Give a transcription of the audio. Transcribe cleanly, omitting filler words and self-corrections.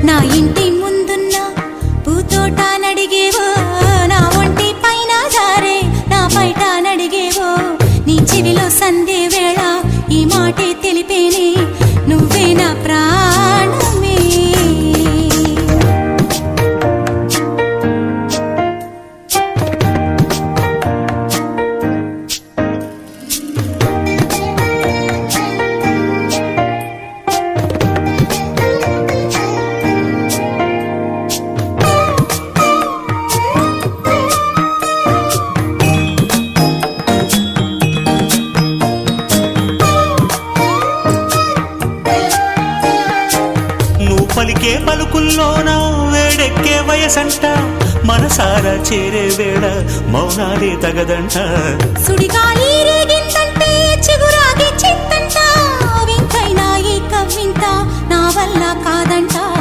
నా ఇంటి ముందున్న పూతోట నడిగేవో, నా ఒంటి పైన జారే నా పైట నడిగేవో, నీ చెవిలో సందే వేళ ఈ మాటే తెలిపేనే, నువ్వే నా ప్రాణమే. పలికే పలుకుల్లోన వేడెక్కే వయసంట, మనసారా చేరే వేళ మౌనాలే తగదంట. సుడిగాలి